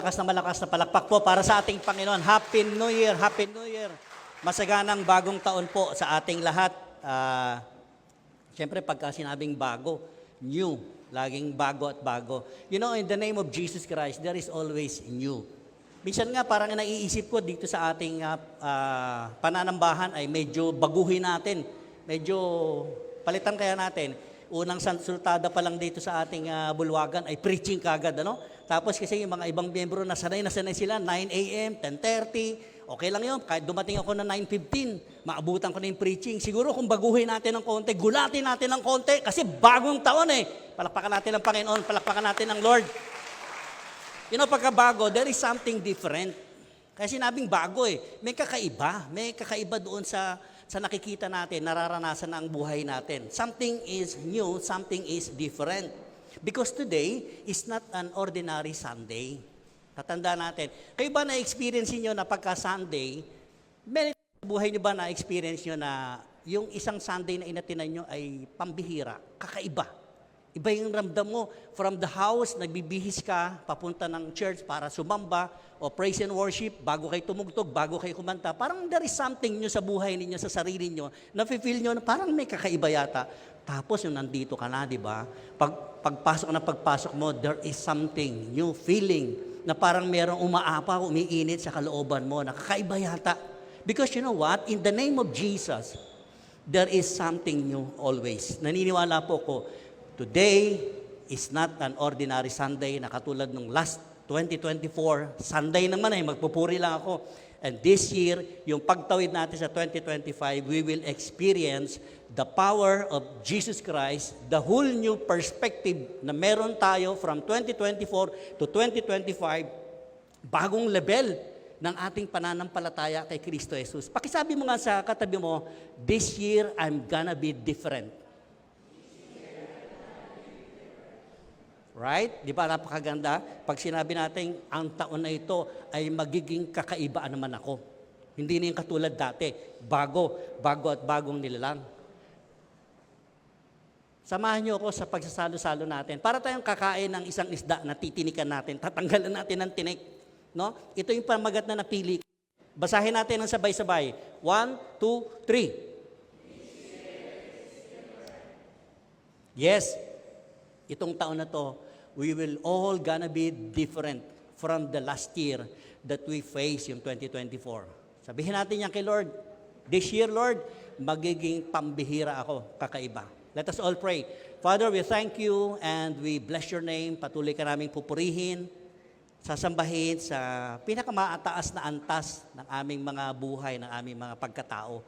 malakas na palakpak po para sa ating Panginoon. Happy New Year! Happy New Year! Masaganang bagong taon po sa ating lahat. Siyempre, pagka sinabing bago, new, laging bago at bago. You know, in the name of Jesus Christ, there is always new. Minsan nga, parang naiisip ko dito sa ating pananambahan ay medyo baguhin natin. Medyo palitan kaya natin. Unang sultada pa lang dito sa ating bulwagan ay preaching kagad, ano? Tapos kasi yung mga ibang miyembro na sanay sila, 9 a.m., 10:30, okay lang yun. Kahit dumating ako na 9:15, maabutan ko na yung preaching. Siguro kung baguhin natin ng konti, gulatin natin ng konti, kasi bagong taon eh. Palakpakan natin ang Panginoon, palakpakan natin ang Lord. You know, pagkabago, there is something different. Kaya sinabing bago eh, may kakaiba doon sa nakikita natin, nararanasan na ang buhay natin. Something is new, something is different. Because today is not an ordinary Sunday. Tatanda natin. Kayo ba na-experience niyo na pagka-Sunday, buhay niyo ba na-experience niyo na yung isang Sunday na inatinan niyo ay pambihira, kakaiba? Iba yung ramdam mo, from the house, nagbibihis ka, papunta ng church para sumamba, o praise and worship, bago kayo tumugtog, bago kayo kumanta. Parang there is something nyo sa buhay ninyo, sa sarili nyo, na feel nyo na parang may kakaiba yata. Tapos yung nandito ka na, di ba? Pagpasok mo, there is something, new feeling, na parang merong umaapaw, umiinit sa kalooban mo, na kakaiba yata. Because you know what? In the name of Jesus, there is something new always. Naniniwala po ko, today is not an ordinary Sunday na katulad ng last 2024. Sunday naman ay magpupuri lang ako. And this year, yung pagtawid natin sa 2025, we will experience the power of Jesus Christ, the whole new perspective na meron tayo from 2024 to 2025, bagong level ng ating pananampalataya kay Kristo Jesus. Pakisabi mo nga sa katabi mo, this year I'm gonna be different. Right? Di ba napakaganda? Pag sinabi natin, ang taon na ito ay magiging kakaiba naman ako. Hindi na yung katulad dati. Bago at bagong nilalang. Samahan niyo ako sa pagsasalo-salo natin. Para tayong kakain ng isang isda na titinikan natin, tatanggalan natin ng tinik. No? Ito yung pamagat na napili. Basahin natin ng sabay-sabay. 1, 2, 3. Yes. Itong taon na to, we will all gonna be different from the last year that we face yung 2024. Sabihin natin yan kay Lord, this year, Lord, magiging pambihira ako, kakaiba. Let us all pray. Father, we thank you and we bless your name. Patuloy ka naming pupurihin, sasambahin sa pinakamataas na antas ng aming mga buhay, ng aming mga pagkatao.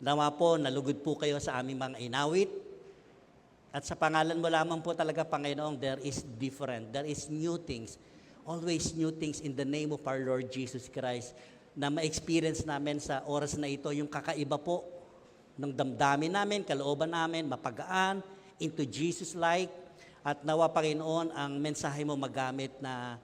Nawa po, nalugod po kayo sa aming mga inawit. At sa pangalan mo lamang po talaga, Panginoon, there is different. There is new things. Always new things in the name of our Lord Jesus Christ na ma-experience namin sa oras na ito, yung kakaiba po ng damdamin namin, kalooban namin, mapagaan, into Jesus-like. At nawa, Panginoon, ang mensahe mo magamit na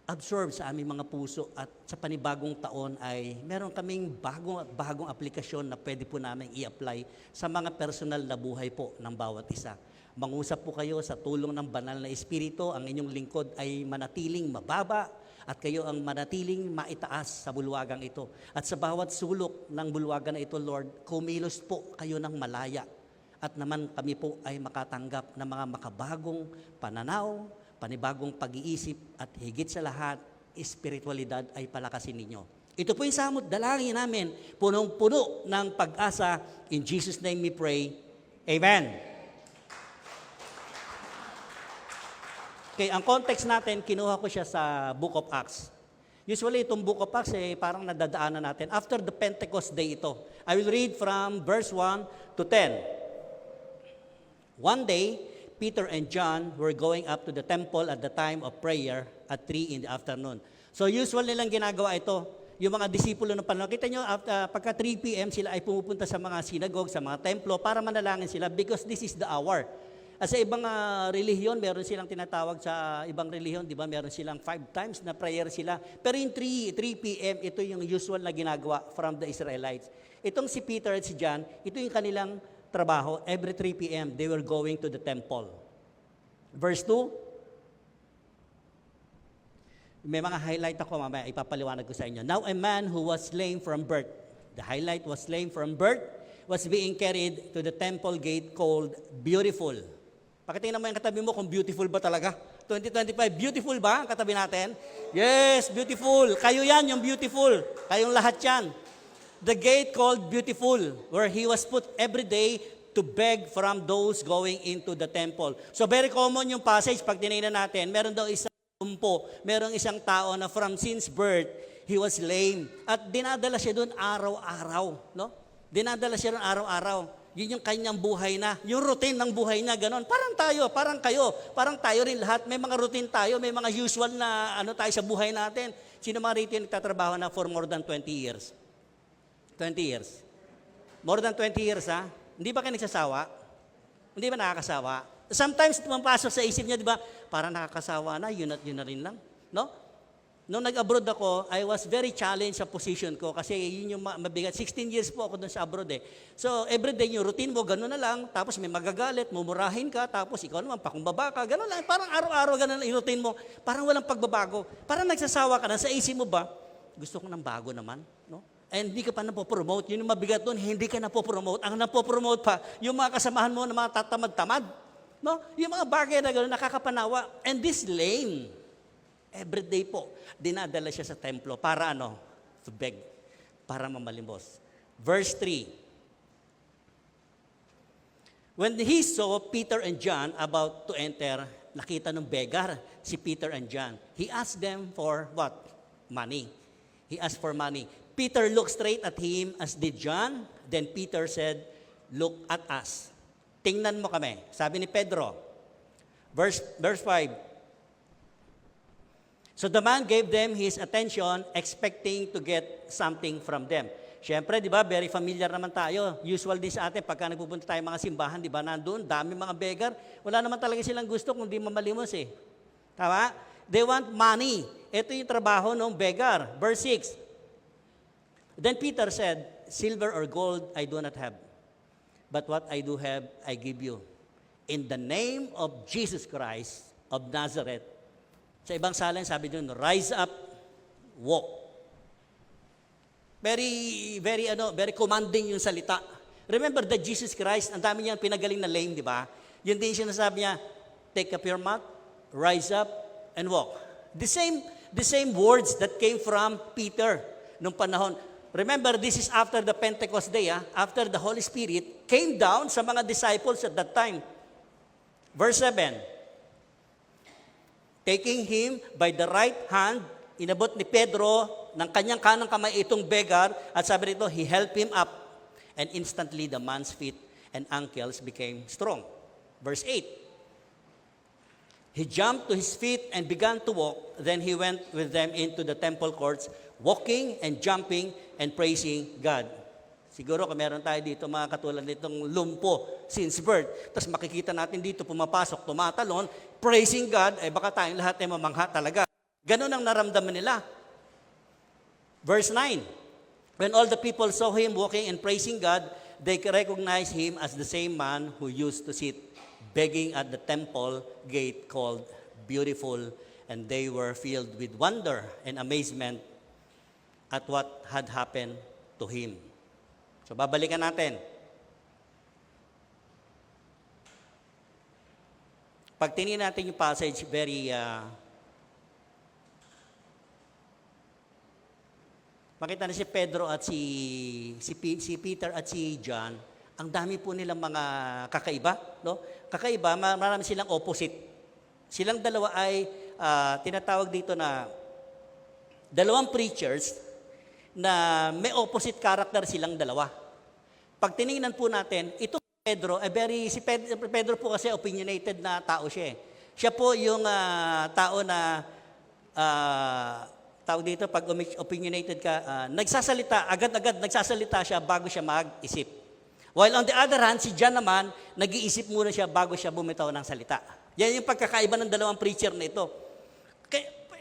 absorb sa aming mga puso at sa panibagong taon ay meron kaming bagong aplikasyon na pwede po namin i-apply sa mga personal na buhay po ng bawat isa. Mangusap po kayo sa tulong ng banal na Espiritu, ang inyong lingkod ay manatiling mababa at kayo ang manatiling maitaas sa bulwagang ito. At sa bawat sulok ng bulwagan na ito, Lord, kumilos po kayo ng malaya at naman kami po ay makatanggap ng mga makabagong pananaw, panibagong pag-iisip at higit sa lahat, espiritualidad ay palakasin ninyo. Ito po yung samot dalangin namin, punong-puno ng pag-asa. In Jesus' name we pray. Amen. Okay, ang context natin, kinuha ko siya sa Book of Acts. Usually, itong Book of Acts, parang nadadaanan natin. After the Pentecost Day ito. I will read from verse 1 to 10. One day, Peter and John were going up to the temple at the time of prayer at 3 in the afternoon. So usual nilang ginagawa ito. Yung mga disipulo ng panahon, kita nyo, pagka 3 p.m. sila ay pumupunta sa mga sinagog, sa mga templo para manalangin sila because this is the hour. At sa ibang relihiyon, meron silang tinatawag sa ibang relihiyon, di ba? Meron silang 5 times na prayer sila. Pero in 3 p.m., ito yung usual na ginagawa from the Israelites. Itong si Peter at si John, ito yung kanilang trabaho. Every 3 p.m., they were going to the temple. Verse 2, May mga highlight ako mamaya, ipapaliwanag ko sa inyo. Now a man who was lame from birth, the highlight was lame from birth, was being carried to the temple gate called Beautiful. Pakitingnan mo yung katabi mo kung beautiful ba talaga. 2025, beautiful ba ang katabi natin? Yes, beautiful. Kayo yan, yung beautiful. Kayong lahat yan. The gate called Beautiful, where he was put every day to beg from those going into the temple. So very common yung passage, pag tinignan natin, meron daw isang umpo, merong isang tao na from since birth, he was lame. At dinadala siya doon araw-araw, no? Dinadala siya doon araw-araw. Yun yung kanyang buhay na. Yung routine ng buhay niya, ganon. Parang tayo, parang kayo, parang tayo rin lahat. May mga routine tayo, may mga usual na ano tayo sa buhay natin. Sino mga rito yung nagtatrabaho na for more than 20 years? 20 years. More than 20 years, ha? Hindi ba kayo nagsasawa? Hindi ba nakakasawa? Sometimes pumapasok sa isip niya, di ba? Parang nakakasawa na, yun at yun na rin lang. No? Nung nag-abroad ako, I was very challenged sa position ko kasi yun yung mabigat. 16 years po ako doon sa abroad eh. So, everyday yung routine mo, gano'n na lang. Tapos may magagalit, mumurahin ka, tapos ikaw naman, pakumbaba ka, gano'n lang. Parang araw-araw gano'n lang yung routine mo. Parang walang pagbabago. Parang nagsasawa ka na. Sa isip mo ba, gusto ko ng bago naman. No? And hindi ka pa napopromote. Yun yung mabigat doon, hindi ka napopromote. Ang napopromote pa, yung mga kasamahan mo na mga tatamad-tamad. No? Yung mga bagay na gano'n, nakakapanawa. And this lame, everyday po, dinadala siya sa templo para ano? To beg, para mamalimos. Verse 3. When he saw Peter and John about to enter, nakita ng beggar si Peter and John. He asked them for what? Money. He asked for money. Peter looked straight at him as did John. Then Peter said, "Look at us." Tingnan mo kami. Sabi ni Pedro. Verse 5. So the man gave them his attention, expecting to get something from them. Siyempre, di ba, very familiar naman tayo. Usual din sa atin, pagka nagpupunta tayo mga simbahan, di ba, nandun, dami mga beggar. Wala naman talaga silang gusto kung di mamalimos eh. Tama? They want money. Ito yung trabaho ng beggar. Verse 6. Then Peter said, "Silver or gold I do not have. But what I do have, I give you. In the name of Jesus Christ of Nazareth." Sa ibang salin, sabi doon, "Rise up, walk." Very commanding yung salita. Remember that Jesus Christ, ang dami niyang pinagaling na lame, di ba? Yun din sinasabi niya, "Take up your mat, rise up, and walk." The same words that came from Peter nung panahon. Remember, this is after the Pentecost day, after the Holy Spirit came down sa mga disciples at that time. Verse 7, taking him by the right hand, inabot ni Pedro ng kanyang kanang kamay itong beggar, at sabi rito, he helped him up, and instantly the man's feet and ankles became strong. Verse 8, he jumped to his feet and began to walk. Then he went with them into the temple courts, walking and jumping and praising God. Siguro kung meron tayo dito mga katulad nitong lumpo since birth, tapos makikita natin dito pumapasok, tumatalon, praising God, baka tayong lahat ay mamangha talaga. Ganun ang naramdaman nila. Verse 9, when all the people saw him walking and praising God, they recognized him as the same man who used to sit begging at the temple gate called Beautiful, and they were filled with wonder and amazement at what had happened to him. So babalikan natin. Pag tingnan natin yung passage, very makita na si Pedro at si Peter at si John, ang dami po nilang mga kakaiba, no? Kakaiba, marami silang opposite. Silang dalawa ay tinatawag dito na dalawang preachers na may opposite character silang dalawa. Pag tinignan po natin, ito Pedro, si Pedro po kasi opinionated na tao siya eh. Siya po yung tao na, tawag dito, pag opinionated ka, nagsasalita, agad-agad nagsasalita siya bago siya mag-isip. While on the other hand, si John naman, nag-iisip muna siya bago siya bumitaw ng salita. Yan yung pagkakaiba ng dalawang preacher na ito.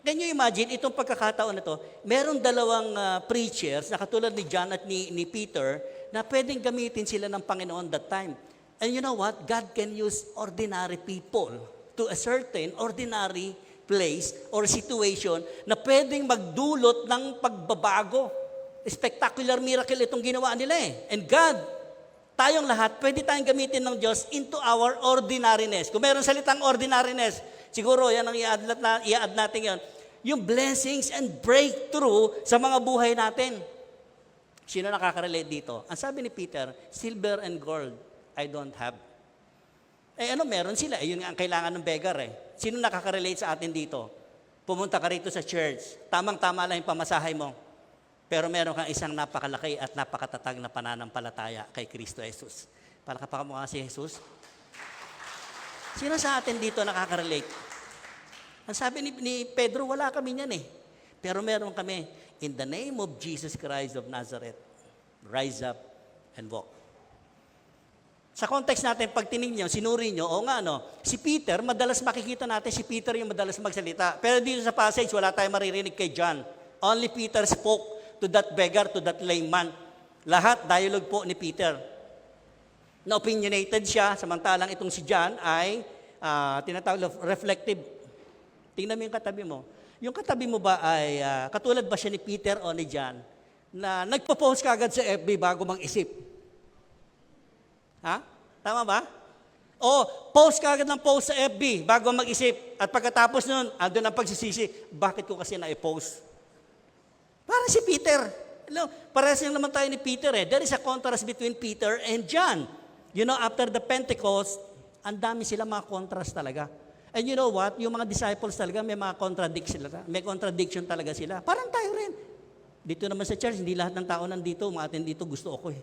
Can you imagine, itong pagkakataon na to, merong dalawang preachers na katulad ni John at ni Peter na pwedeng gamitin sila ng Panginoon that time. And you know what? God can use ordinary people to a certain ordinary place or situation na pwedeng magdulot ng pagbabago. Spectacular miracle itong ginawa nila eh. And God, tayong lahat, pwede tayong gamitin ng Diyos into our ordinariness. Kung meron salitang ordinariness, siguro yan ang i-add natin yan. Yung blessings and breakthrough sa mga buhay natin. Sino nakaka-relate dito? Ang sabi ni Peter, silver and gold, I don't have. Meron sila? Yun nga ang kailangan ng beggar eh. Sino nakaka-relate sa atin dito? Pumunta ka rito sa church, tamang-tama lang yung pamasahe mo. Pero meron kang isang napakalaki at napakatatag na pananampalataya kay Kristo Jesus. Palakpakan mo nga si Jesus. Sino sa atin dito nakaka-relate? Ang sabi ni Pedro, wala kami niyan eh. Pero meron kami, in the name of Jesus Christ of Nazareth, rise up and walk. Sa context natin, pag tinignan, sinuri nyo, si Peter, madalas makikita natin, si Peter yung madalas magsalita. Pero dito sa passage, wala tayong maririnig kay John. Only Peter spoke to that beggar, to that lame man. Lahat, dialogue po ni Peter. Na-opinionated siya, samantalang itong si John ay tinatawag reflective. Tingnan mo yung katabi mo. Yung katabi mo ba ay, katulad ba siya ni Peter o ni John, na nagpo-post kagad sa FB bago mag-isip? Ha? Tama ba? O, post ka agad ng post sa FB bago mag-isip. At pagkatapos nun, andun ang pagsisisi. Bakit ko kasi na-post? Para si Peter. Parehas lang naman tayo ni Peter eh. There is a contrast between Peter and John. You know, after the Pentecost, ang dami sila mga contrast talaga. And you know what? Yung mga disciples talaga, may mga contradiction talaga sila. Parang tayo rin. Dito naman sa church, hindi lahat ng tao nandito, mga atin dito gusto ako eh.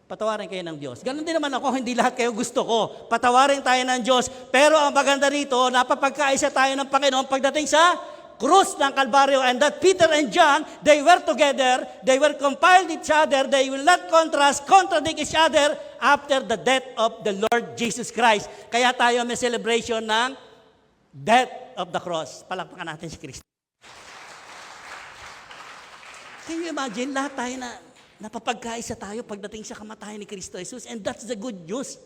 Patawarin kayo ng Diyos. Ganon din naman ako, hindi lahat kayo gusto ko. Patawarin tayo ng Diyos. Pero ang maganda rito, napapagkaisa tayo ng Panginoon pagdating sa krus ng Kalbaryo. And that Peter and John, they were together, they were compiled each other, they will not contradict each other after the death of the Lord Jesus Christ. Kaya tayo may celebration ng death of the cross. Palakpakan natin si Kristo. Can you imagine, lahat tayo napapagkaisa tayo pagdating sa kamatayan ni Kristo Jesus. And that's the good news.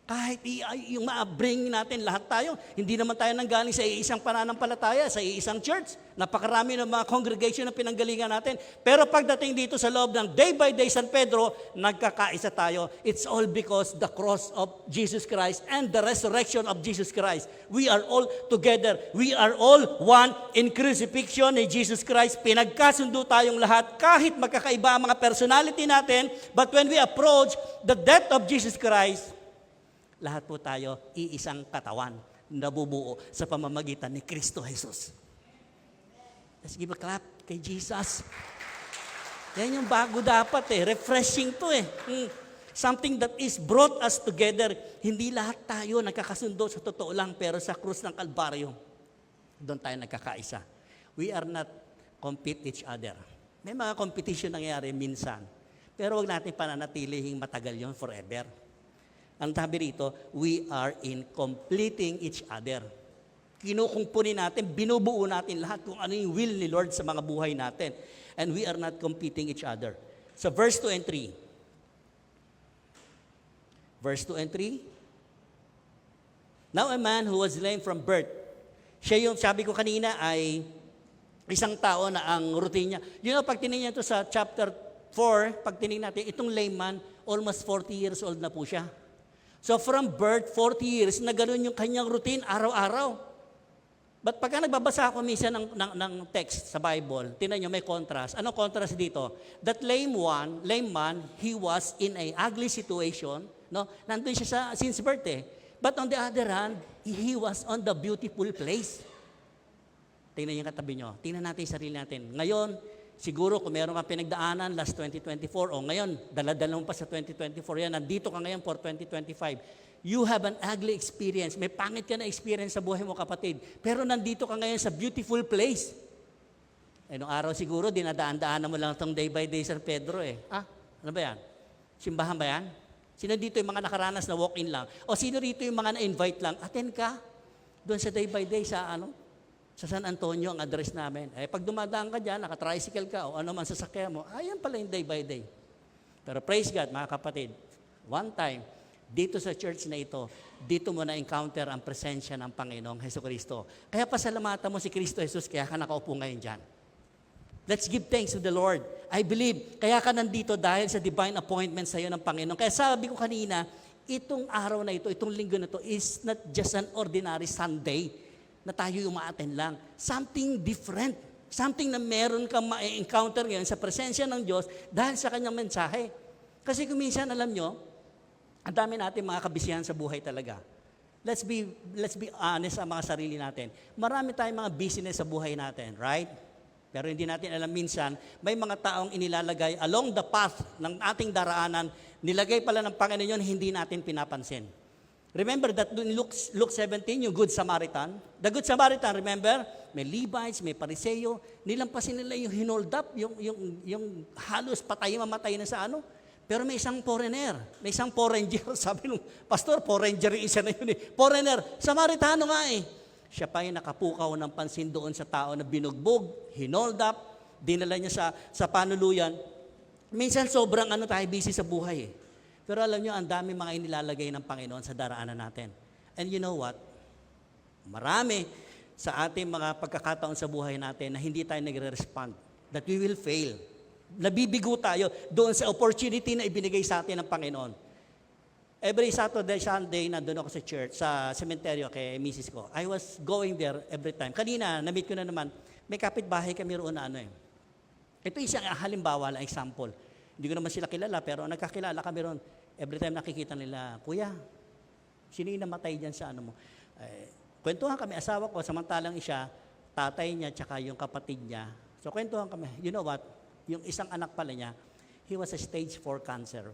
Kahit yung ma-bring natin lahat tayo, hindi naman tayo nanggaling sa iisang pananampalataya, sa iisang church. Napakarami ng mga congregation na pinanggalingan natin. Pero pagdating dito sa loob ng Day by Day San Pedro, nagkakaisa tayo. It's all because the cross of Jesus Christ and the resurrection of Jesus Christ. We are all together. We are all one in crucifixion ni Jesus Christ. Pinagkasundo tayong lahat kahit magkakaiba ang mga personality natin. But when we approach the death of Jesus Christ, lahat po tayo iisang katawan na bubuo sa pamamagitan ni Kristo Jesus. Let's give a clap kay Jesus. Yan yung bago dapat refreshing to Something that is brought us together. Hindi lahat tayo nagkakasundo sa totoo lang, pero sa krus ng Kalbaryo, doon tayo nagkakaisa. We are not compete each other. May mga competition nangyayari minsan, pero wag natin pananatilihing matagal yon forever. Ang sabi rito, we are in completing each other. Kinukumpuni natin, binubuo natin lahat kung ano yung will ni Lord sa mga buhay natin. And we are not competing each other. So verse 2 and 3. Verse 2 and 3. Now a man who was lame from birth. Siya yung, sabi ko kanina, ay isang tao na ang routine niya. You know, pag tinignan ito sa chapter 4, pag tinignan natin, itong lame man, almost 40 years old na po siya. So from birth, 40 years, na gano'n yung kanyang routine araw-araw. But pagka nagbabasa ako minsan ng text sa Bible, tingnan nyo, may contrast. Anong contrast dito? That lame man, he was in a ugly situation. No? Nandun siya since birth But on the other hand, he was on the beautiful place. Tingnan nyo yung katabi nyo. Tingnan natin yung sarili natin. Ngayon, siguro kung meron kang pinagdaanan last 2024 o ngayon, dala-dala mo pa sa 2024 yan, nandito ka ngayon for 2025. You have an ugly experience. May pangit ka na experience sa buhay mo, kapatid. Pero nandito ka ngayon sa beautiful place. Nung araw siguro, dinadaan-daanan mo lang itong Day by Day San Pedro Ano ba yan? Simbahan ba yan? Sino dito yung mga nakaranas na walk-in lang? O sino dito yung mga na-invite lang? Attend ka doon sa Day by Day sa San Antonio ang address namin. Pag dumadaan ka dyan, naka-tricycle ka o ano man sasakyan mo, ayan pala yung Day by Day. Pero praise God, mga kapatid, one time, dito sa church na ito, dito mo na-encounter ang presensya ng Panginoong Hesukristo. Kaya pasalamatan mo si Kristo Jesus, kaya ka nakaupo ngayon dyan. Let's give thanks to the Lord. I believe, kaya ka nandito dahil sa divine appointment sa iyo ng Panginoon. Kaya sabi ko kanina, itong araw na ito, itong linggo na ito, is not just an ordinary Sunday na tayo umaattend lang. Something different. Something na meron kang ma-encounter ngayon sa presensya ng Diyos dahil sa kanyang mensahe. Kasi kung minsan, alam nyo, ang dami natin mga kabisihan sa buhay talaga. Let's be honest sa mga sarili natin. Marami tayong mga business sa buhay natin, right? Pero hindi natin alam minsan, may mga taong inilalagay along the path ng ating daraanan, nilagay pala ng Panginoon yun, hindi natin pinapansin. Remember that in Luke 17, yung Good Samaritan? The Good Samaritan, remember? May Levites, may Pariseo, nilampasin nila yung hinold up, yung halos mamatay na sa ano. Pero may isang foreigner, may isang foreigner. Sabi nung pastor, foreigner yung isa na yun eh. Foreigner, Samaritano nga eh. Siya pa yung nakapukaw ng pansin doon sa tao na binugbog, hinold up, dinala niya sa panuluyan. Minsan sobrang tayo busy sa buhay eh. Pero alam niyo, ang dami mga inilalagay ng Panginoon sa daraanan natin. And you know what? Marami sa ating mga pagkakataon sa buhay natin na hindi tayo nagre-respond. That we will fail. Nabibigo tayo doon sa opportunity na ibinigay sa atin ng Panginoon. Every Saturday, Sunday, nandun ako sa church, sa sementeryo kay misis ko. I was going there every time. Kanina, na-meet ko na naman, may kapitbahay kami roon na Ito isang halimbawa lang, example. Hindi ko naman sila kilala, pero nagkakilala kami roon. Every time nakikita nila, Kuya, sino yung namatay dyan sa mo? Kwentuhan kami, asawa ko, samantalang siya, tatay niya, tsaka yung kapatid niya. So kwentuhan kami, you know what? Yung isang anak pala niya, he was a stage 4 cancer.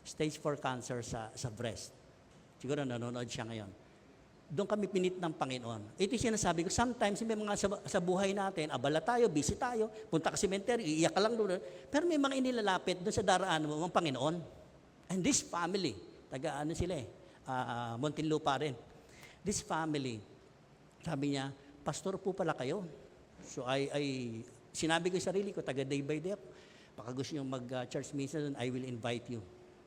Stage 4 cancer sa breast. Siguro nanonood siya ngayon. Doon kami pinit ng Panginoon. Ito yung sinasabi ko, sometimes may mga sa buhay natin, abala tayo, busy tayo, punta ka cemetery, iiyak ka lang doon. Pero may mga inilalapit doon sa daraan mo, ang Panginoon. And this family, sila Muntinlupa rin. This family, sabi niya, pastor po pala kayo. So sinabi ko sa sarili ko, taga day by day ako. Baka gusto nyo mag-church minsan, I will invite you.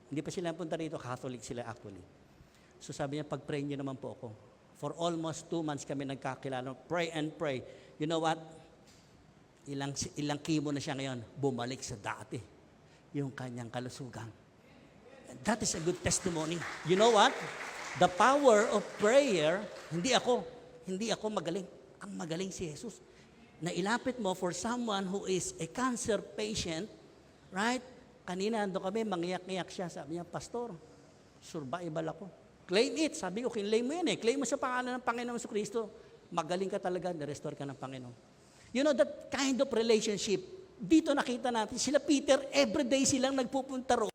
Hindi pa sila punta rito, Catholic sila actually. So sabi niya, pag-pray nyo naman po ako. For almost 2 months kami nagkakilala. Pray and pray. You know what? Ilang kimo na siya ngayon, bumalik sa dati. Yung kanyang kalusugan. That is a good testimony. You know what? The power of prayer, hindi ako magaling. Ang magaling si Jesus. Na ilapit mo for someone who is a cancer patient, right? Kanina ando kami, mangiyak-ngiyak siya. Sabi niya, Pastor, survival ako. Claim it. Sabi ko, claim mo yan eh. Claim mo sa pangalan ng Panginoong Jesucristo. Magaling ka talaga, na-restore ka ng Panginoon. You know, that kind of relationship, dito nakita natin, sila Peter, everyday silang nagpupunta roon.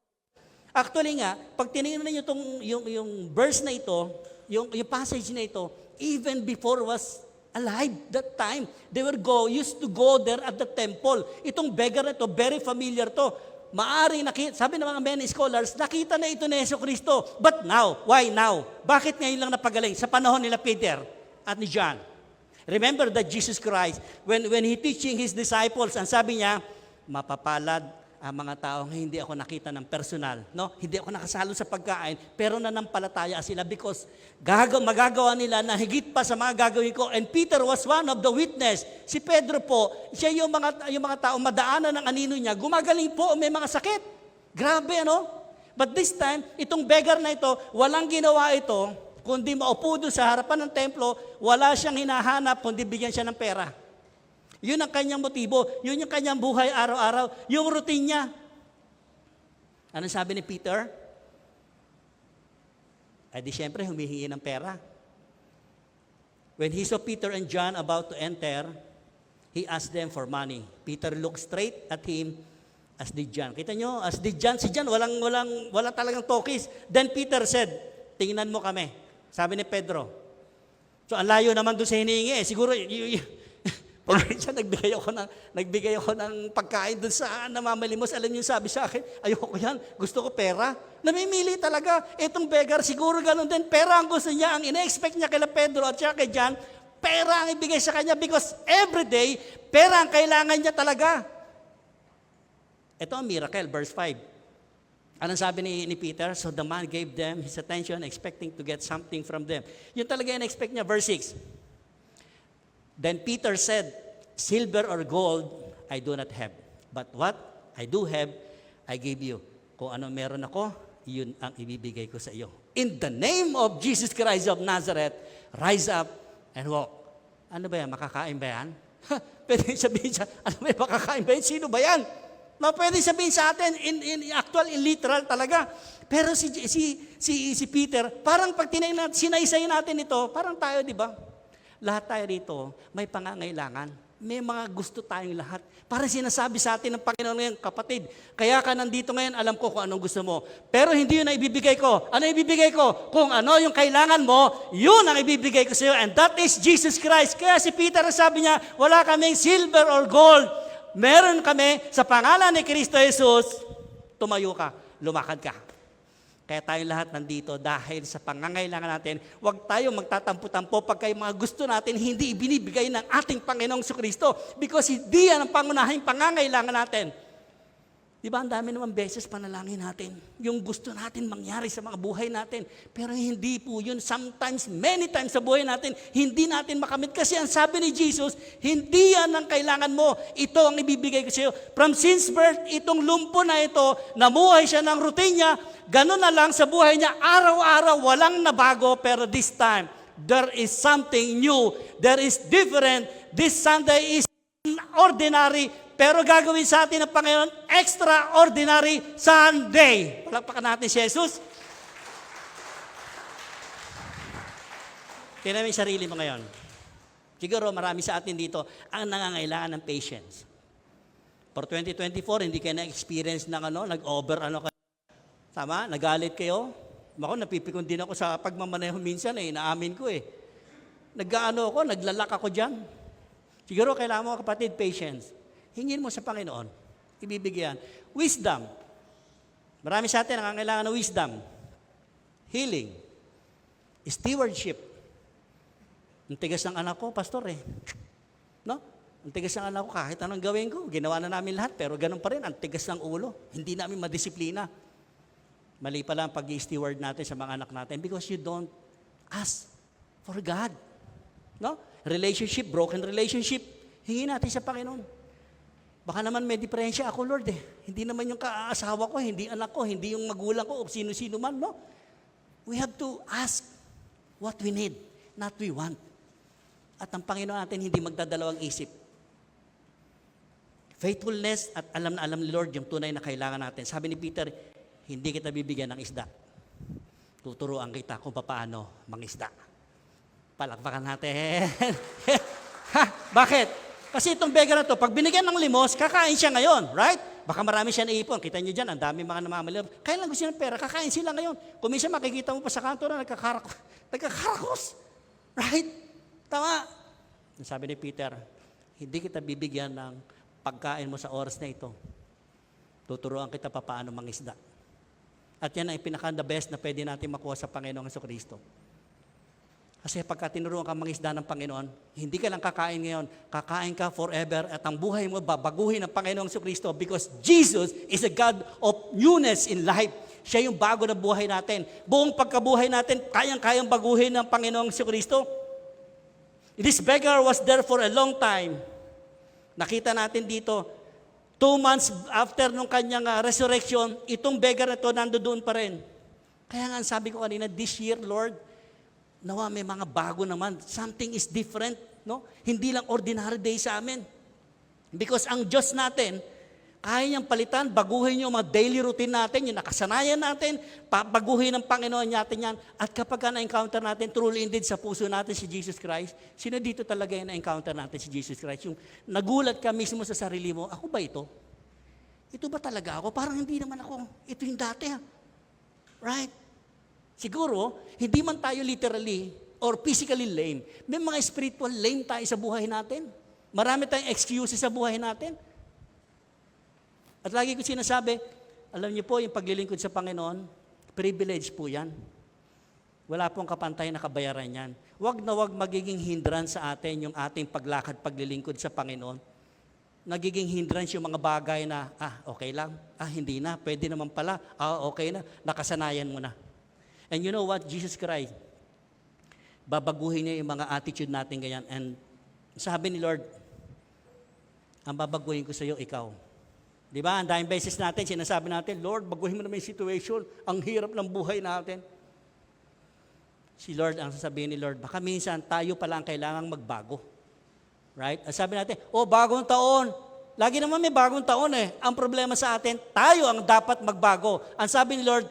Actually nga, pag tinignan niyo yung verse na ito, yung passage na ito, even before was alive that time. They used to go there at the temple. Itong beggar na ito, very familiar to. Maaring sabi ng mga many scholars, nakita na ito ni Jesucristo. But now, why now? Bakit ngayon lang napagaling? Sa panahon nila Peter at ni John. Remember that Jesus Christ, when He teaching His disciples, ang sabi niya, mapapalad ang mga taong hindi ako nakita ng personal, no? Hindi ako nakasalo sa pagkain, pero nanampalataya sila because magagawa nila na higit pa sa mga gagawin ko. And Peter was one of the witness. Si Pedro po, siya yung mga taong madaanan ng anino niya, gumagaling po, may mga sakit. Grabe, ano? But this time, itong beggar na ito, walang ginawa ito, kundi maupo doon sa harapan ng templo, wala siyang hinahanap, kundi bigyan siya ng pera. Yun ang kanyang motibo. Yun yung kanyang buhay araw-araw. Yung routine niya. Ano sabi ni Peter? Di syempre, humihingi ng pera. When he saw Peter and John about to enter, he asked them for money. Peter looked straight at him, as did John. Kita nyo, as did John, si John, wala talagang tokis. Then Peter said, tingnan mo kami. Sabi ni Pedro. So, ang layo naman doon sa hinihingi. Siguro, siya, nagbigay ako ng pagkain doon sa namamalimos. Alam niyo, sabi sa akin, ayoko yan, gusto ko pera. Namimili talaga. Itong beggar, siguro ganun din. Pera ang gusto niya. Ang ina-expect niya kay Pedro at siya kay John, pera ang ibigay sa kanya because every day, pera ang kailangan niya talaga. Ito ang miracle, verse 5. Anong sabi ni Peter? So the man gave them his attention, expecting to get something from them. Yun talaga yung expect niya. Verse 6. Then Peter said, silver or gold, I do not have. But what I do have, I give you. Kung ano meron ako, yun ang ibibigay ko sa iyo. In the name of Jesus Christ of Nazareth, rise up and walk. Ano ba yan? Makakain ba yan? Pwede sabihin siya, ano ba yan? Makakain ba yan? Sino ba yan? No, pwede sabihin sa atin, in actual, in literal talaga. Pero si Peter, parang pag sinaysay natin ito, parang tayo, di ba? Lahat tayo rito, may pangangailangan. May mga gusto tayong lahat. Parang sinasabi sa atin ng Panginoon ngayon, kapatid, kaya ka nandito ngayon, alam ko kung anong gusto mo. Pero hindi yun ang ibibigay ko. Ano ibibigay ko? Kung ano yung kailangan mo, yun ang ibibigay ko sa iyo. And that is Jesus Christ. Kaya si Peter, sabi niya, wala kaming silver or gold. Meron kami sa pangalan ni Kristo Jesus, tumayo ka, lumakad ka. Kaya tayong lahat nandito dahil sa pangangailangan natin, huwag tayo magtatampo-tampo pagka yung mga gusto natin hindi ibinibigay ng ating Panginoong Kristo because hindi yan ang pangunahing pangangailangan natin. Di ba, ang dami naman beses panalangin natin, yung gusto natin mangyari sa mga buhay natin. Pero hindi po yun. Sometimes, many times sa buhay natin, hindi natin makamit. Kasi ang sabi ni Jesus, hindi yan ang kailangan mo. Ito ang ibibigay ko sa iyo. From since birth, itong lumpo na ito, namuhay siya ng routine niya, ganun na lang sa buhay niya, araw-araw, walang nabago. Pero this time, there is something new. There is different. This Sunday is ordinary, pero gagawin sa atin ng Panginoon, extraordinary Sunday. Palakpakan natin si Jesus. Tingnan mo yung sarili mo ngayon. Siguro marami sa atin dito ang nangangailangan ng patience. For 2024, hindi kayo na-experience ng nag-over kayo. Tama? Nagalit kayo? Ako, napipikon din ako sa pagmamaneho minsan naamin ko naglalak ako dyan. Siguro kailangan mo, kapatid, patience. Hingin mo sa Panginoon, ibibigyan. Wisdom. Marami sa atin nangangailangan ng wisdom. Healing. Stewardship. Ang tigas ng anak ko, pastor No? Ang tigas ng anak ko, kahit anong gawin ko, ginawa na namin lahat, pero ganun pa rin, ang tigas ng ulo. Hindi namin madisiplina. Mali pala ang pag-i-steward natin sa mga anak natin because you don't ask for God. No? Relationship, broken relationship, hingin natin sa Panginoon. Baka naman may diferensya ako, Lord Hindi naman yung kaasawa ko, hindi anak ko, hindi yung magulang ko, o sino-sino man, no? We have to ask what we need, not we want. At ang Panginoon natin hindi magdadalawang isip. Faithfulness at alam na alam ni Lord yung tunay na kailangan natin. Sabi ni Peter, hindi kita bibigyan ng isda. Tuturuan kita kung paano mangisda. Palakpakan natin. Bakit? Kasi itong beggar na to, pag binigyan ng limos, kakain siya ngayon, right? Baka marami siya naipon. Kita niyo dyan, ang dami mga namamalib. Kaya lang gusto niya ng pera, kakain sila ngayon. Kung minsan makikita mo pa sa kanto na nagkakarakos. Right? Tama. Sabi ni Peter, hindi kita bibigyan ng pagkain mo sa oras na ito. Tuturuan kita paano mangisda. At yan ay pinaka-the best na pwede natin makuha sa Panginoong Jesucristo. Kasi pagka tinuruan ka mangisda ng Panginoon, hindi ka lang kakain ngayon, kakain ka forever at ang buhay mo babaguhin ng Panginoong Jesucristo because Jesus is a God of newness in life. Siya yung bago na buhay natin. Buong pagkabuhay natin, kayang-kayang baguhin ng Panginoong Jesucristo. This beggar was there for a long time. Nakita natin dito, 2 months after nung kanyang resurrection, itong beggar na ito nandoon pa rin. Kaya nga sabi ko kanina, this year, Lord, nawa may mga bago naman. Something is different, no? Hindi lang ordinary day sa amin. Because ang Diyos natin, kaya niyang palitan, baguhin yung mga daily routine natin, yung nakasanayan natin, baguhin ng Panginoon natin yan. At kapag na-encounter natin, truly indeed sa puso natin si Jesus Christ, sino dito talaga yung na-encounter natin si Jesus Christ? Yung nagulat ka mismo sa sarili mo, ako ba ito? Ito ba talaga ako? Parang hindi naman ako. Ito yung dati. Right? Siguro, hindi man tayo literally or physically lame. May mga spiritual lame tayo sa buhay natin. Marami tayong excuses sa buhay natin. At lagi ko sinasabi, alam niyo po, yung paglilingkod sa Panginoon, privilege po yan. Wala pong kapantay na kabayaran yan. Huwag na huwag magiging hindrance sa atin yung ating paglakad, paglilingkod sa Panginoon. nagiging hindrance yung mga bagay na, okay lang, hindi na, pwede naman pala, okay na, nakasanayan mo na. And you know what, Jesus Christ, babaguhin niya yung mga attitude natin ganyan. And sabi ni Lord, ang babaguhin ko sa iyo, ikaw. Di ba? Ang daming beses natin, sinasabi natin, Lord, baguhin mo naman yung situation. Ang hirap ng buhay natin. Si Lord, ang sasabihin ni Lord, baka minsan tayo pala ang kailangang magbago. Right? At sabi natin, bagong taon. Lagi naman may bagong taon eh. Ang problema sa atin, tayo ang dapat magbago. Ang sabi ni Lord,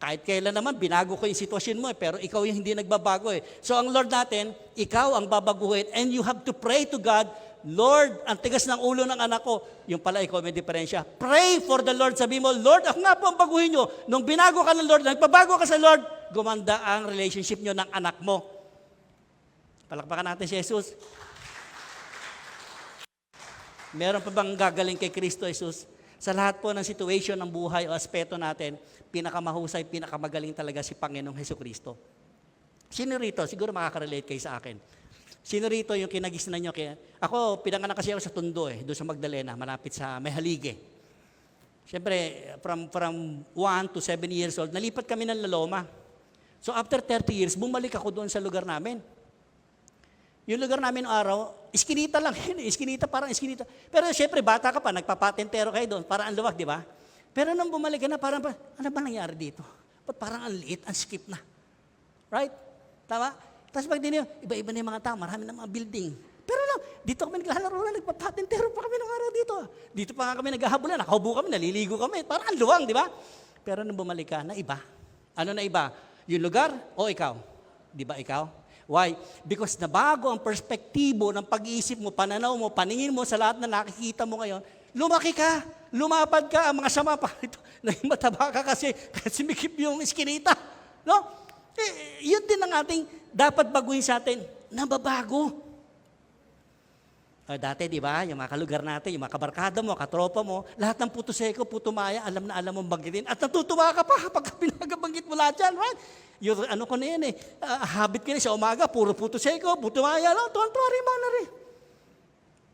kahit kailan naman, binago ko yung sitwasyon mo eh, pero ikaw yung hindi nagbabago eh. So ang Lord natin, ikaw ang babaguhin, and you have to pray to God, Lord, ang tigas ng ulo ng anak ko, yung pala ikaw may diferensya. Pray for the Lord. Sabi mo, Lord, ako nga po ang baguhin nyo. Nung binago ka ng Lord, nagpabago ka sa Lord, gumanda ang relationship nyo ng anak mo. Palakpakan natin si Jesus. Meron pa bang gagaling kay Kristo Jesus? Sa lahat po ng situation ng buhay o aspeto natin, pinakamahusay, pinakamagaling talaga si Panginoong Hesukristo. Sino rito? Siguro makaka-relate kayo sa akin. Sino rito yung kinagisnan nyo? Ako, pinanganak kasi ako sa Tondo doon sa Magdalena, malapit sa Mehalige. Siyempre, from 1 to 7 years old, nalipat kami ng Laloma. So after 30 years, bumalik ako doon sa lugar namin. Yung lugar namin araw, iskinita lang yun. Iskinita, parang iskinita. Pero siyempre, bata ka pa, nagpapatentero kayo doon, parang ang luwag, di ba? Pero nung bumalik ka na, parang, ano ba nangyari dito? Ba't parang ang liit, ang skip na? Right? Tama? Tapos pag din iba-iba na yung mga tao, marami na mga building. Pero lang, dito kami naglalaro na, nagpapatentero pa kami ng araw dito. Dito pa nga kami naghahabulan, nakahubo kami, naliligo kami. Parang ang luwang, di ba? Pero nung bumalik ka, na iba. Ano na iba? Yung lugar o ikaw? Di ba ikaw? Why? Because nabago ang perspektibo ng pag-iisip mo, pananaw mo, paningin mo sa lahat na nakikita mo ngayon. Lumaki ka, lumapad ka, ang mga sama pa ito, naging mataba ka kasi mikip yung iskinita. No? Yun din ang ating dapat baguhin sa atin, nababago. Dati, di ba, yung mga kalugar natin, yung mga kabarkada mo, katropa mo, lahat ng puto seko, puto maya, alam na alam mong banggitin. At natutuwa ka pa kapag pinagabanggit mo lahat yan, right? Yung ano ko na yan habit ko na sa umaga, puro puto seko, puto maya, tuwan-tuwa rin mga na rin.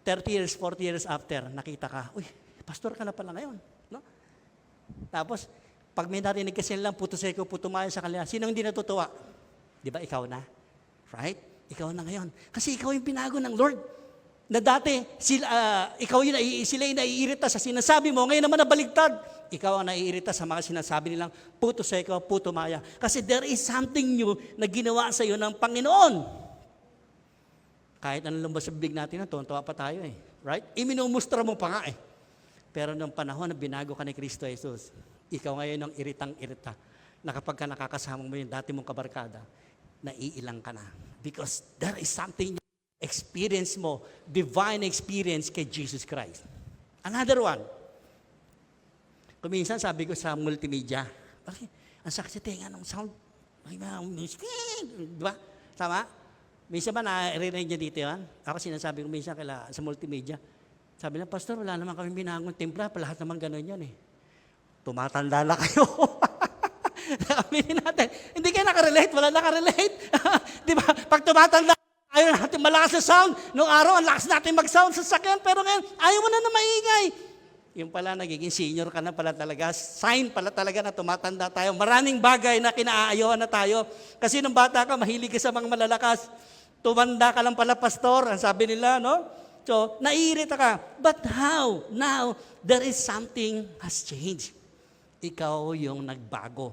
30 years, 40 years after, nakita ka, uy, pastor ka na pala ngayon. No? Tapos, pag may narinig kasi lang puto seko, puto maya sa kanila, sino hindi natutuwa? Di ba, ikaw na? Right? Ikaw na ngayon. Kasi ikaw yung pinago ng Lord. Na dati, sila yung naiirita sa sinasabi mo, ngayon naman nabaligtad. Ikaw ang naiirita sa mga sinasabi nilang puto seko, puto maya. Kasi there is something new na ginawa sa iyo ng Panginoon. Kahit anong lumabas sa bibig natin, tuwan-tuwa pa tayo Right? Iminumustra mo pa nga Pero nung panahon na binago ka ni Kristo Jesus, ikaw ngayon ang iritang-irita na kapag ka nakakasama mo yung dati mong kabarkada, naiilang ka na. Because there is something experience mo, divine experience kay Jesus Christ. Another one. Kuminsan sabi ko sa multimedia, ang sakit sa tenga ng sound. Diba? Tama? Minsan ba naririnig niya dito yan? Ako sinasabi ko minsan sa multimedia. Sabi na, Pastor, wala naman kami binangong timpla, lahat naman ganun yan Tumatanda na kayo. Aminin natin. Hindi kayo nakarelate, wala nakarelate. Di ba? Pag tumatanda, ayaw natin malakas sa sound. Noong araw, ang lakas natin mag-sound sa sakyan. Pero ngayon, ayaw mo na maingay. Yung pala, nagiging senior ka na pala talaga. Sign pala talaga na tumatanda tayo. Maraming bagay na kinaayawan na tayo. Kasi nung bata ka, mahilig ka sa mga malalakas. Tumanda ka lang pala, pastor. Ang sabi nila, no? So, naiirita ka. But how? Now, there is something has changed. Ikaw yung nagbago.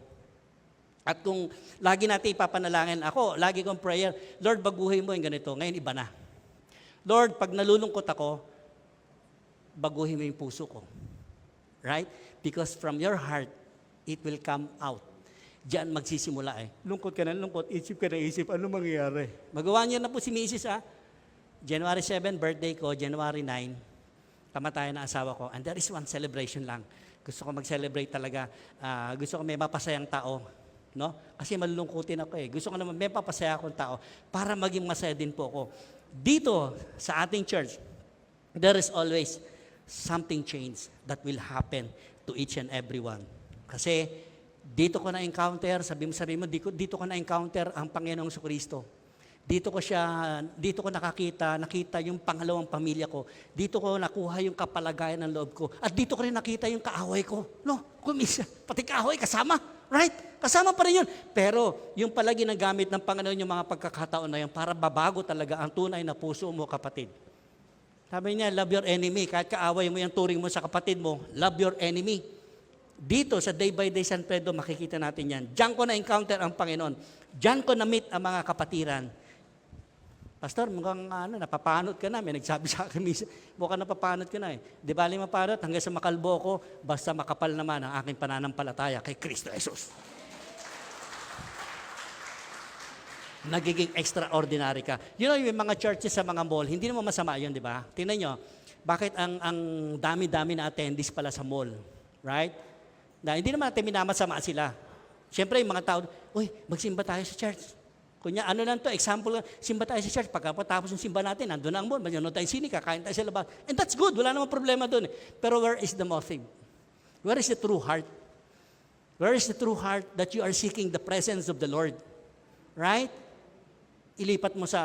At kung lagi natin ipapanalangin, ako, lagi kong prayer, Lord, baguhin mo yung ganito. Ngayon, iba na. Lord, pag nalulungkot ako, baguhin mo yung puso ko. Right? Because from your heart, it will come out. Diyan magsisimula Lungkot ka na lungkot, isip ka na isip, ano mangyayari? Magawa niyo na po si Mrs. January 7, birthday ko, January 9, kamatayan na asawa ko. And there is one celebration lang. Gusto ko mag-celebrate talaga. Gusto ko may mapasayang tao. No? Kasi malulungkutin ako Gusto ko naman may papasaya akong tao para maging masaya din po ako. Dito, sa ating church, there is always something change that will happen to each and every one. Kasi dito ko na-encounter, sabi mo, dito ko na-encounter ang Panginoong Kristo. Dito ko nakita yung pangalawang pamilya ko. Dito ko nakuha yung kapalagayan ng loob ko. At dito ko rin nakita yung kaaway ko. No, kumisa, pati kaaway kasama. Right? Kasama pa rin yun. Pero yung pala ginagamit ng Panginoon yung mga pagkakataon na yun para babago talaga ang tunay na puso mo, kapatid. Sabi niya, love your enemy. Kahit kaaway mo yung turing mo sa kapatid mo, love your enemy. Dito sa Day by Day San Pedro, makikita natin yan. Diyan ko na-encounter ang Panginoon. Diyan ko na-meet ang mga kapatiran. Pastor, mukhang napapanot ka na. May nagsabi sa akin, mukhang napapanot ka na eh. Di bali mapanot, hanggang sa makalbo ko, basta makapal naman ang aking pananampalataya kay Kristo Jesus. Nagiging extraordinary ka. You know, yung mga churches sa mga mall, hindi naman masama yun, di ba? Tingnan nyo, bakit ang dami-dami na attendees pala sa mall? Right? Na hindi naman natin minamasama sila. Siyempre, yung mga tao, uy, magsimba tayo sa church. Kunya, lang to, example, simba tayo sa church. Pagkatapos ng simba natin, nandun na ang mall, manonood tayo sini, kakain tayo sa labas. And that's good, wala namang problema dun. Pero where is the motive? Where is the true heart? Where is the true heart that you are seeking the presence of the Lord? Right? Ilipat mo sa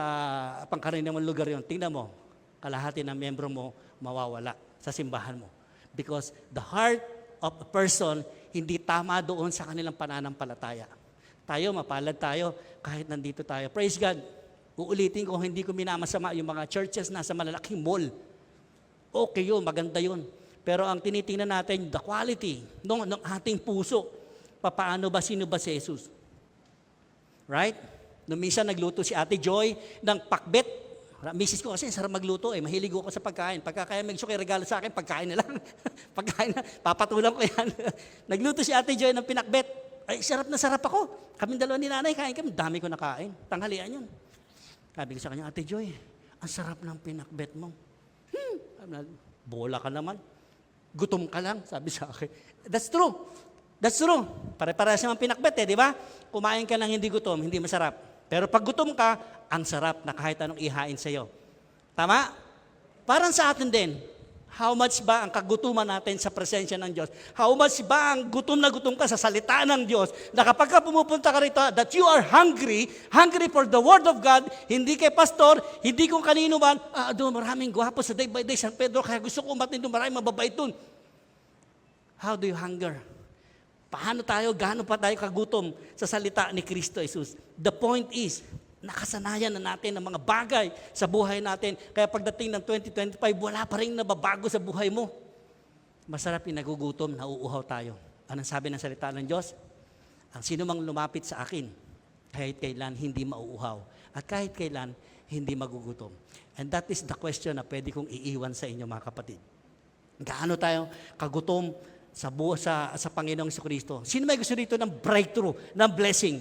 pangkaraniwang lugar yon. Tingnan mo, kalahati ng membro mo mawawala sa simbahan mo. Because the heart of a person hindi tama doon sa kanilang pananampalataya. Tayo, mapalad tayo kahit nandito tayo. Praise God. Uulitin ko, hindi ko minamasama yung mga churches na sa malalaking mall. Okay yun, maganda yun. Pero ang tinitingnan natin, the quality ng ating puso. Paano ba, sino ba si Jesus? Right? Nung minsan nagluto si Ate Joy ng pakbet. Misis ko kasi sarap magluto eh. Mahilig ako sa pagkain. Pagka kaya may gusto kayo regalo sa akin, pagkain na lang. Pagkain na, papatulang ko yan. Nagluto si Ate Joy ng pinakbet. Ay, sarap na sarap ako. Kaming dalawa ni nanay, kain kami. Dami ko nakain. Tanghalian yun. Sabi ko sa kanya, Ate Joy, ang sarap ng pinakbet mo. Bola ka naman. Gutom ka lang, sabi sa akin. That's true. That's true. Pare-parehas naman pinakbet di ba? Kumain ka ng hindi gutom, hindi masarap. Pero pag gutom ka, ang sarap na kahit anong ihain sa'yo. Tama? Parang sa atin din. How much ba ang kagutuman natin sa presensya ng Diyos? How much ba ang gutom na gutom ka sa salita ng Diyos? Na kapag ka pumupunta ka rito, that you are hungry for the Word of God, hindi kay pastor, hindi kung kanino man, doon maraming gwapo sa Day by Day San Pedro, kaya gusto ko umatin doon, maraming mababait doon. How do you hunger? Paano tayo, gaano pa tayo kagutom sa salita ni Kristo Jesus? The point is, nakasanayan na natin ang mga bagay sa buhay natin. Kaya pagdating ng 2025, wala pa rin nababago sa buhay mo. Masarap yung nagugutom, nauuhaw tayo. Anong sabi ng salita ng Diyos? Ang sino mang lumapit sa akin, kahit kailan hindi mauuhaw. At kahit kailan, hindi magugutom. And that is the question na pwede kong iiwan sa inyo mga kapatid. Gaano tayo kagutom sa Panginoong Jesucristo? Sino may gusto dito ng breakthrough, ng blessing?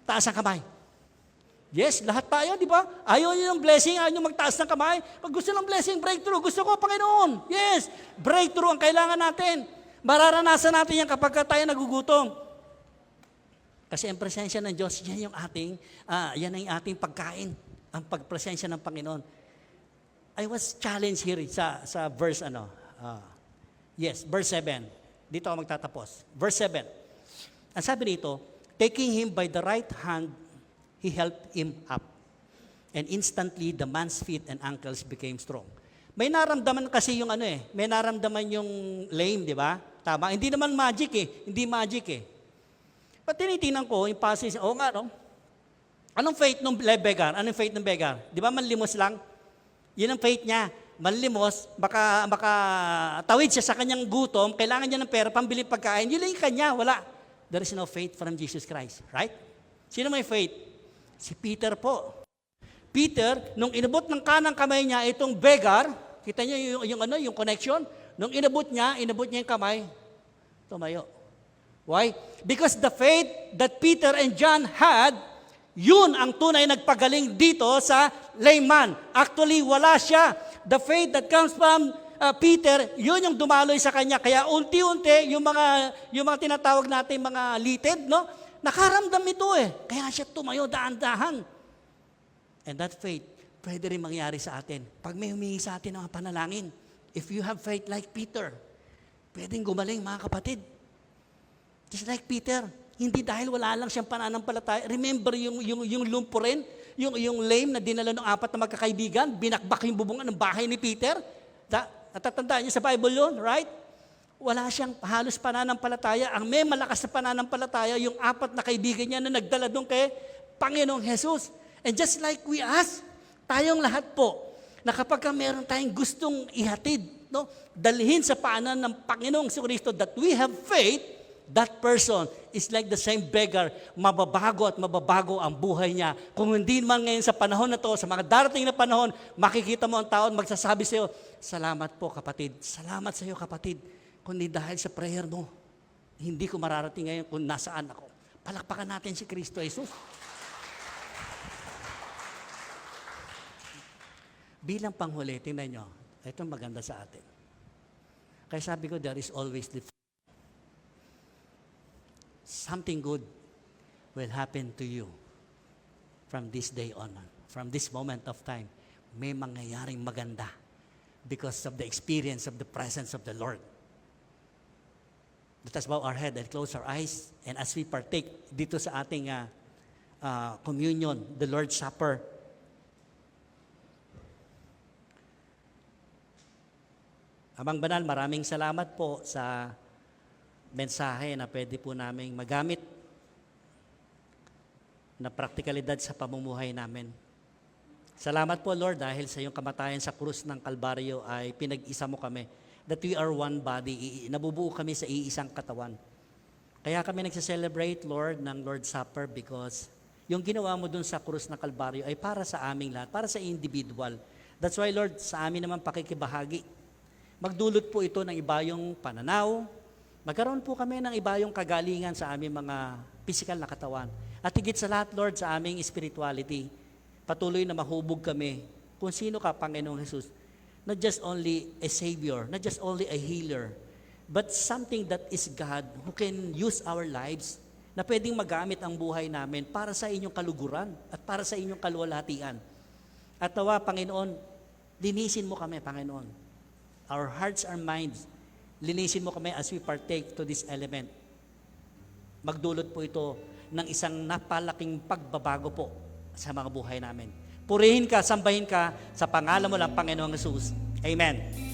Taas ang kamay. Yes, lahat tayo, di ba? Ayaw nyo ng blessing, ayaw nyo magtaas ng kamay. Pag gusto ng blessing, breakthrough. Gusto ko, Panginoon. Yes, breakthrough ang kailangan natin. Mararanasan natin yan kapag tayo nagugutom. Kasi ang presensya ng Diyos, yan ang ating pagkain. Ang pagpresensya ng Panginoon. I was challenged here sa verse, verse 7. Dito ako magtatapos. Verse 7. Ang sabi nito, taking him by the right hand, he helped him up. And instantly, the man's feet and ankles became strong. May naramdaman kasi yung may naramdaman yung lame, di ba? Tama? Hindi naman magic Hindi magic But tinitingnan ko, yung passage, no? Anong faith ng beggar? Anong faith ng beggar? Di ba manlimos lang? Yun ang faith niya. Manlimos, baka tawid siya sa kanyang gutom, kailangan niya ng pera, pambili pagkain, yun lang yung kanya, wala. There is no faith from Jesus Christ. Right? Sino may faith? Si Peter po. Peter, nung inabot ng kanang kamay niya itong beggar, kita niyo yung connection? Nung inabot niya yung kamay, tumayo. Why? Because the faith that Peter and John had, yun ang tunay nagpagaling dito sa layman. Actually, wala siya. The faith that comes from Peter, yun yung dumaloy sa kanya. Kaya unti-unti, yung mga tinatawag natin mga lited, no? Nakaramdam ito Kaya siya tumayo daan-dahan. And that faith, pwede rin mangyari sa atin. Pag may humingi sa atin ng panalangin, if you have faith like Peter, pwedeng gumaling mga kapatid. Just like Peter, Hindi dahil wala lang siyang pananampalataya. Remember yung lumpo rin, yung lame na dinala ng 4 na magkakaibigan, binakbak yung bubungan ng bahay ni Peter. Natatandaan niyo sa Bible yun, right? Wala siyang halos pananampalataya. Ang may malakas na pananampalataya, yung 4 na kaibigan niya na nagdala doon kay Panginoong Jesus. And just like we ask, tayong lahat po, na kapag meron tayong gustong ihatid, no, dalhin sa paanan ng Panginoong Kristo that we have faith, that person is like the same beggar, mababago at mababago ang buhay niya. Kung hindi man ngayon sa panahon na to, sa mga darating na panahon, makikita mo ang taon, magsasabi sa iyo, salamat po kapatid, salamat sa iyo kapatid. Kundi dahil sa prayer mo, hindi ko mararating ngayon kung nasaan ako. Palakpakan natin si Kristo Jesus. Bilang panghuli, tingnan nyo, ito maganda sa atin. Kaya sabi ko, there is always the something good will happen to you from this day on. From this moment of time, may mangyayaring maganda because of the experience of the presence of the Lord. Let us bow our head and close our eyes. And as we partake dito sa ating communion, the Lord's Supper, Amang Banal, maraming salamat po sa mensahe na pwede po naming magamit na praktikalidad sa pamumuhay namin. Salamat po, Lord, dahil sa iyong kamatayan sa krus ng Kalbaryo ay pinag-isa mo kami. That we are one body, nabubuo kami sa iisang katawan. Kaya kami nagsa-celebrate, Lord, ng Lord's Supper because yung ginawa mo dun sa krus ng Kalbaryo ay para sa aming lahat, para sa individual. That's why, Lord, sa amin naman pakikibahagi. Magdulot po ito ng ibayong pananaw, magkaroon po kami ng ibayong kagalingan sa aming mga physical na katawan. At higit sa lahat, Lord, sa aming spirituality, patuloy na mahubog kami kung sino ka, Panginoong Jesus. Not just only a Savior, not just only a healer, but something that is God who can use our lives na pwedeng magamit ang buhay namin para sa inyong kaluguran at para sa inyong kaluwalhatian. At nawa, Panginoon, linisin mo kami, Panginoon. Our hearts, our minds, linisin mo kami as we partake to this element. Magdulot po ito ng isang napalaking pagbabago po sa mga buhay namin. Purihin ka, sambahin ka sa pangalan mo lang, Panginoong Jesus. Amen.